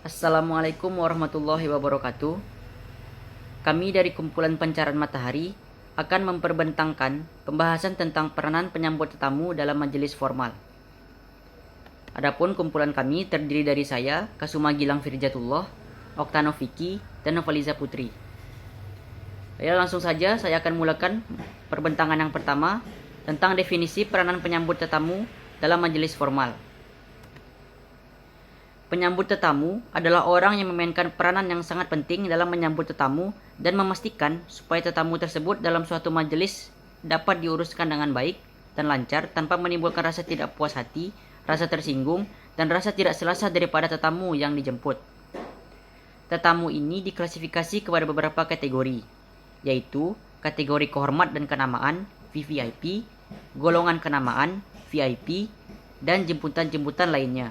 Assalamualaikum warahmatullahi wabarakatuh. Kami dari Kumpulan Pancaran Matahari akan memperbentangkan pembahasan tentang peranan penyambut tetamu dalam majelis formal. Adapun kumpulan kami terdiri dari saya, Kasuma Gilang Firjatullah, Oktano Vicky, dan Novaliza Putri. Langsung saja saya akan mulakan perbentangan yang pertama tentang definisi peranan penyambut tetamu dalam majelis formal. Penyambut tetamu adalah orang yang memainkan peranan yang sangat penting dalam menyambut tetamu dan memastikan supaya tetamu tersebut dalam suatu majelis dapat diuruskan dengan baik dan lancar tanpa menimbulkan rasa tidak puas hati, rasa tersinggung, dan rasa tidak selesa daripada tetamu yang dijemput. Tetamu ini diklasifikasi kepada beberapa kategori, yaitu kategori kehormat dan kenamaan (VVIP), golongan kenamaan (VIP), dan jemputan-jemputan lainnya.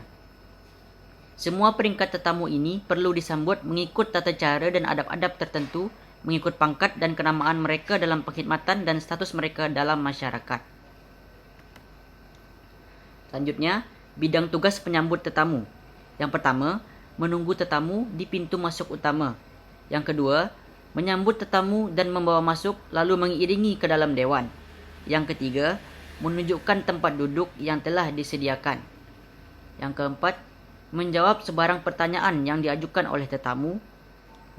Semua peringkat tetamu ini perlu disambut mengikut tata cara dan adab-adab tertentu, mengikut pangkat dan kenamaan mereka dalam pengkhidmatan dan status mereka dalam masyarakat. Selanjutnya, bidang tugas penyambut tetamu. Yang pertama, menunggu tetamu di pintu masuk utama. Yang kedua, menyambut tetamu dan membawa masuk lalu mengiringi ke dalam dewan. Yang ketiga, menunjukkan tempat duduk yang telah disediakan. Yang keempat, menjawab sebarang pertanyaan yang diajukan oleh tetamu,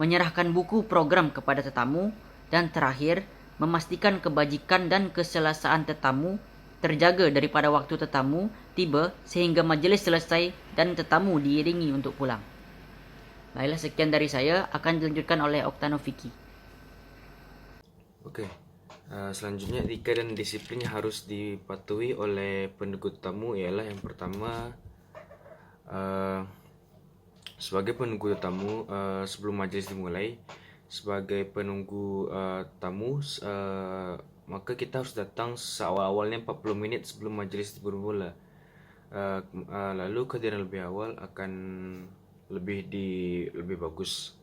menyerahkan buku program kepada tetamu, dan terakhir, memastikan kebajikan dan keselesaan tetamu terjaga daripada waktu tetamu tiba sehingga majelis selesai dan tetamu diiringi untuk pulang. Baiklah, sekian dari saya, akan dilanjutkan oleh Oktano Vicky. Oke, selanjutnya etika dan disiplin yang harus dipatuhi oleh penunggu tamu ialah yang pertama, sebagai penunggu tamu sebelum majelis dimulai, sebagai penunggu tamu, maka kita harus datang seawal-awalnya 40 menit sebelum majelis bermula. Lalu kehadiran lebih awal akan lebih bagus.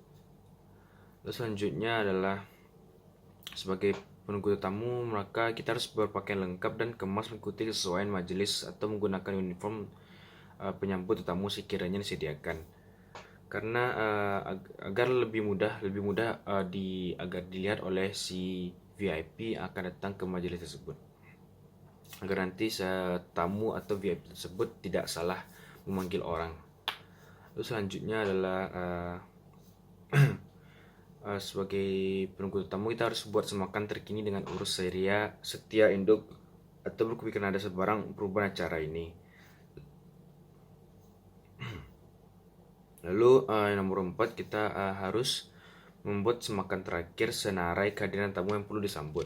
Lalu selanjutnya adalah sebagai penunggu tamu, maka kita harus berpakaian lengkap dan kemas mengikuti kesesuaian majelis atau menggunakan uniform penyambut tetamu sekiranya disediakan. Karena agar lebih mudah agar dilihat oleh si VIP yang akan datang ke majelis tersebut. Agar nanti tamu atau VIP tersebut tidak salah memanggil orang. Lalu selanjutnya adalah sebagai penunggu tamu kita harus buat semakan terkini dengan urus setia induk atau berkepikiran ada sebarang perubahan acara ini. Lalu yang nomor 4, kita harus membuat semakan terakhir senarai kehadiran tamu yang perlu disambut.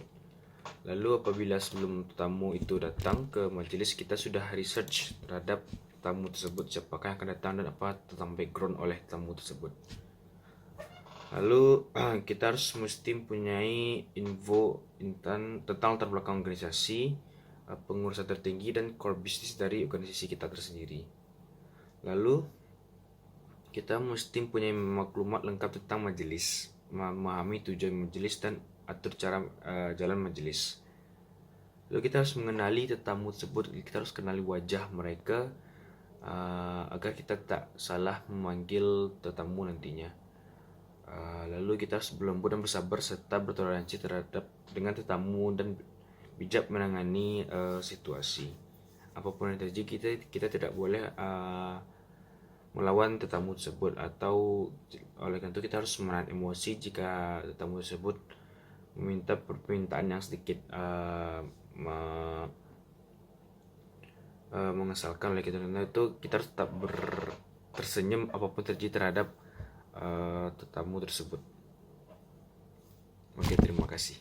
Lalu apabila sebelum tamu itu datang ke majelis, kita sudah research terhadap tamu tersebut, siapakah yang akan datang dan apa tentang background oleh tamu tersebut. Lalu kita harus mesti mempunyai info tentang latar belakang organisasi, pengurusan tertinggi, dan core business dari organisasi kita tersendiri. Lalu kita mesti mempunyai maklumat lengkap tentang majelis, memahami tujuan majelis dan atur cara jalan majelis. Lalu kita harus mengenali tetamu tersebut, kita harus kenali wajah mereka agar kita tak salah memanggil tetamu nantinya. Lalu kita harus berlembut dan bersabar serta bertoleransi dengan tetamu dan bijak menangani situasi. Apapun yang terjadi, kita tidak boleh melawan tetamu tersebut, atau oleh karena itu kita harus menahan emosi jika tetamu tersebut meminta permintaan yang sedikit mengesalkan. Oleh karena itu kita harus tetap tersenyum apapun terjadi terhadap tetamu tersebut. Oke, terima kasih.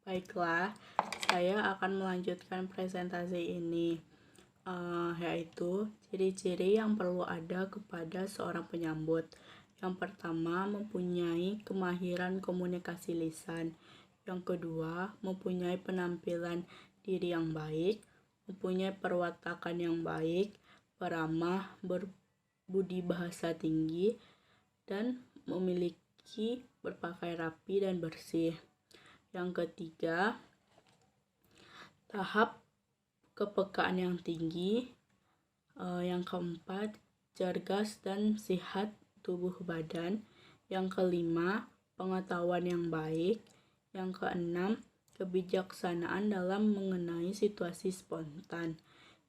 Baiklah, saya akan melanjutkan presentasi ini, yaitu ciri-ciri yang perlu ada kepada seorang penyambut. Yang pertama, mempunyai kemahiran komunikasi lisan. Yang kedua, mempunyai penampilan diri yang baik, mempunyai perwatakan yang baik, beramah, berbudi bahasa tinggi, dan memiliki berpakaian rapi dan bersih. Yang ketiga, tahap kepekaan yang tinggi. Yang Yang keempat, cergas dan sehat tubuh badan. Yang kelima, pengetahuan yang baik. Yang keenam, kebijaksanaan dalam mengenai situasi spontan.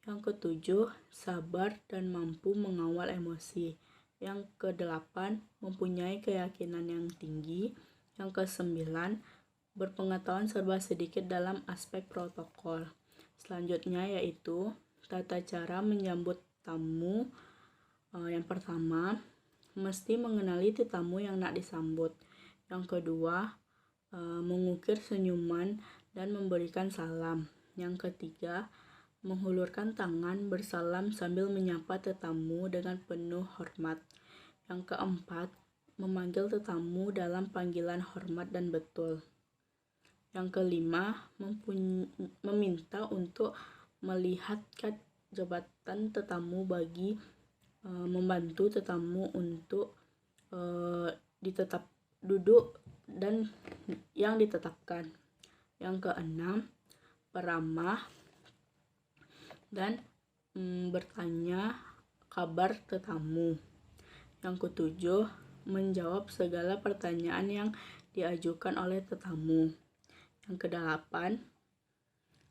Yang ketujuh, sabar dan mampu mengawal emosi. Yang kedelapan, mempunyai keyakinan yang tinggi. Yang kesembilan, berpengetahuan serba sedikit dalam aspek protokol. Selanjutnya yaitu tata cara menyambut tamu. Yang pertama, mesti mengenali tetamu yang nak disambut. Yang kedua, mengukir senyuman dan memberikan salam. Yang ketiga, menghulurkan tangan bersalam sambil menyapa tetamu dengan penuh hormat. Yang keempat, memanggil tetamu dalam panggilan hormat dan betul. Yang kelima, meminta untuk melihat kad jabatan tetamu bagi membantu tetamu untuk ditetap duduk dan yang ditetapkan. Yang keenam, peramah dan bertanya kabar tetamu. Yang ketujuh, menjawab segala pertanyaan yang diajukan oleh tetamu. Yang kedelapan,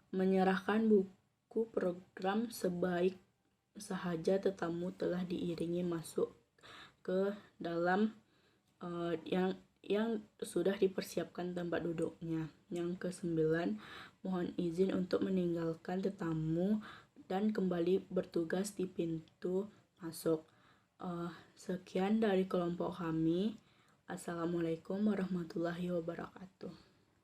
menyerahkan buku program sebaik sahaja tetamu telah diiringi masuk ke dalam yang sudah dipersiapkan tempat duduknya. Yang kesembilan, mohon izin untuk meninggalkan tetamu dan kembali bertugas di pintu masuk. Sekian dari kelompok kami. Assalamualaikum warahmatullahi wabarakatuh.